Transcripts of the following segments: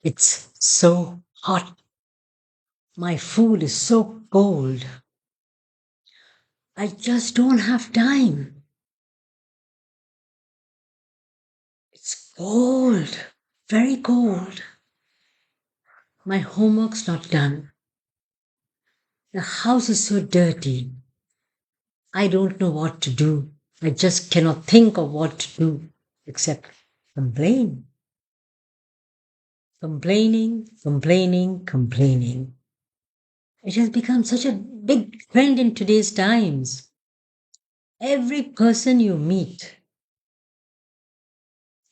It's so hot. My food is so cold. I just don't have time. It's cold, very cold. My homework's not done. The house is so dirty. I don't know what to do. I just cannot think of what to do except complain. Complaining, complaining, complaining. It has become such a big trend in today's times. Every person you meet,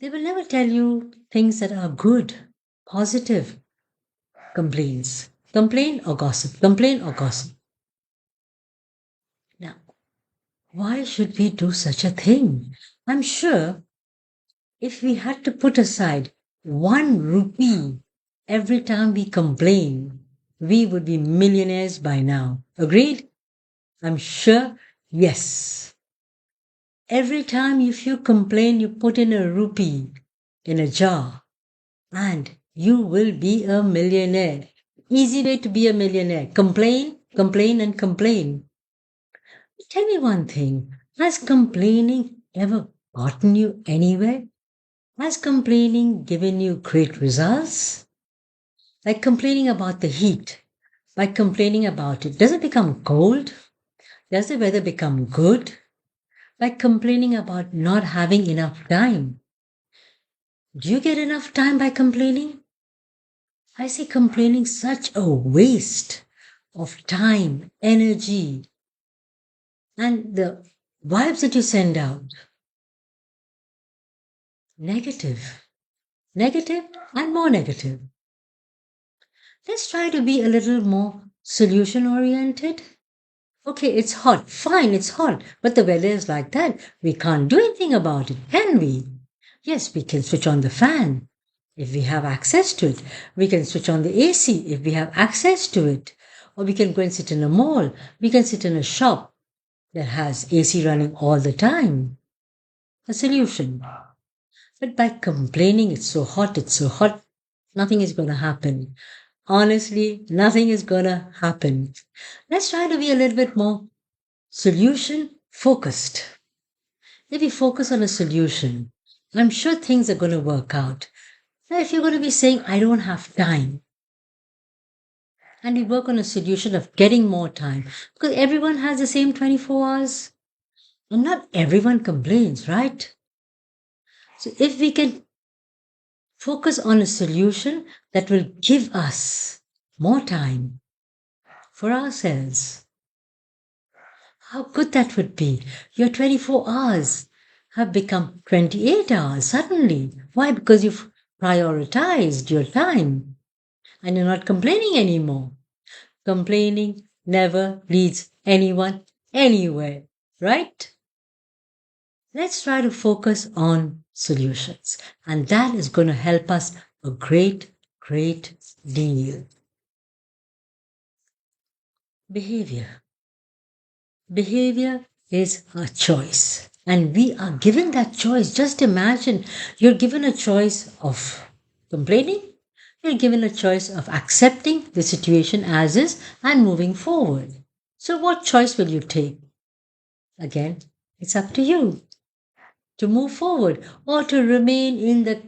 they will never tell you things that are good, positive complaints. Complain or gossip, complain or gossip. Now, why should we do such a thing? I'm sure if we had to put aside 1 rupee every time we complain, we would be millionaires by now. Agreed? I'm sure, yes. Every time if you complain, you put in a rupee in a jar and you will be a millionaire. Easy way to be a millionaire. Complain, complain, and complain. Tell me one thing. Has complaining ever gotten you anywhere? Has complaining given you great results? Like complaining about the heat. By complaining about it, does it become cold? Does the weather become good? By complaining about not having enough time. Do you get enough time by complaining? I see complaining such a waste of time, energy, and the vibes that you send out. Negative, negative, and more negative. Let's try to be a little more solution oriented. Okay, it's hot. Fine, it's hot. But the weather is like that. We can't do anything about it, can we? Yes, we can switch on the fan if we have access to it. We can switch on the AC if we have access to it. Or we can go and sit in a mall. We can sit in a shop that has AC running all the time. A solution. But by complaining, it's so hot, nothing is going to happen. Honestly, nothing is going to happen. Let's try to be a little bit more solution focused. If we focus on a solution, I'm sure things are going to work out. Now, if you're going to be saying, I don't have time, and we work on a solution of getting more time, because everyone has the same 24 hours, and not everyone complains, right? So, if we can focus on a solution that will give us more time for ourselves, how good that would be. Your 24 hours have become 28 hours suddenly. Why? Because you've prioritized your time and you're not complaining anymore. Complaining never leads anyone anywhere, right? Let's try to focus on solutions, and that is going to help us a great, great deal. Behavior. Behavior is a choice, and we are given that choice. Just imagine you're given a choice of complaining, you're given a choice of accepting the situation as is and moving forward. So, what choice will you take? Again, it's up to you to move forward or to remain in the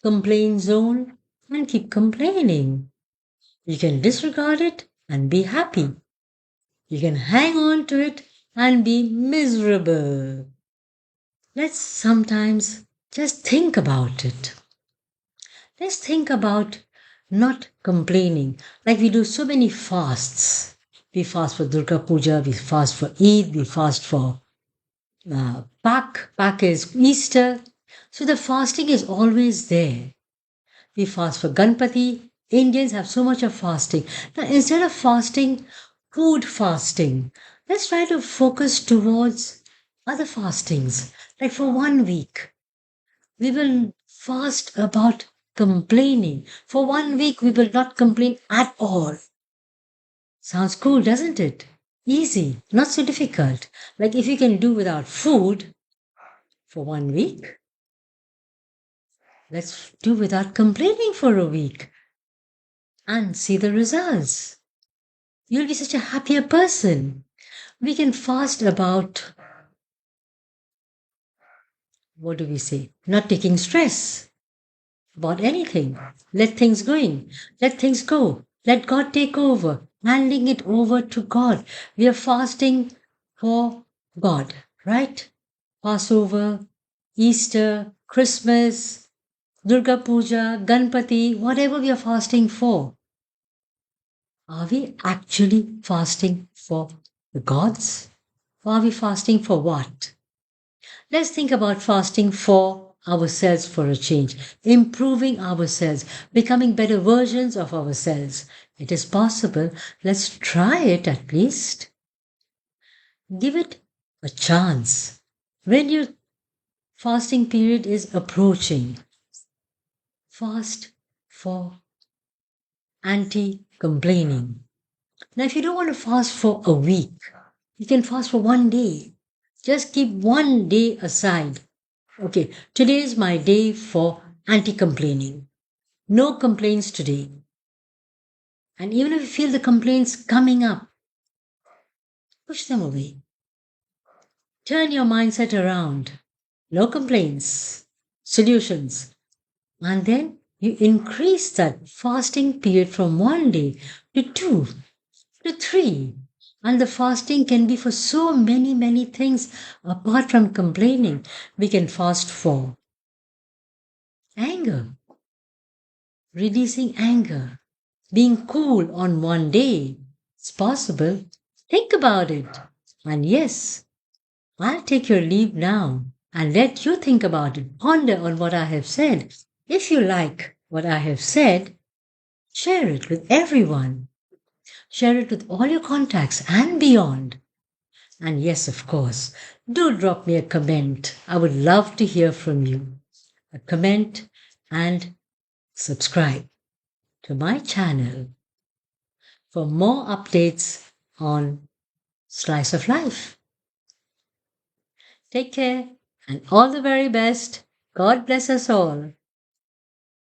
complaint zone and keep complaining. You can disregard it and be happy. You can hang on to it and be miserable. Let's sometimes just think about it. Let's think about not complaining. Like we do so many fasts. We fast for Durga Puja, we fast for Eid, we fast for Pak is Easter. So the fasting is always there. We fast for Ganpati. Indians have so much of fasting. Now, instead of fasting, food fasting, let's try to focus towards other fastings. Like for 1 week, we will fast about complaining. For 1 week, we will not complain at all. Sounds cool, doesn't it? Easy, not so difficult. Like if you can do without food for 1 week, let's do without complaining for a week. and see the results. You'll be such a happier person. We can fast about, what do we say? Not taking stress about anything. Let things going. Let things go. Let God take over. Handing it over to God. We are fasting for God, right? Passover, Easter, Christmas, Durga Puja, Ganpati, whatever we are fasting for. Are we actually fasting for the gods? Or are we fasting for what? Let's think about fasting for ourselves for a change, improving ourselves, becoming better versions of ourselves. It is possible. Let's try it at least. Give it a chance. When your fasting period is approaching, fast for anti complaining. Now, if you don't want to fast for a week, you can fast for one day. Just keep one day aside. Okay, today is my day for anti complaining. No complaints today. And even if you feel the complaints coming up, push them away. Turn your mindset around. No complaints, solutions. And then you increase that fasting period from one day to two to three. And the fasting can be for so many, many things apart from complaining. We can fast for anger, releasing anger, being cool on one day. It's possible. Think about it. And yes, I'll take your leave now and let you think about it. Ponder on what I have said. If you like what I have said, share it with everyone. Share it with all your contacts and beyond. And yes, of course, do drop me a comment. I would love to hear from you. A comment and subscribe to my channel for more updates on Slice of Life. Take care and all the very best. God bless us all.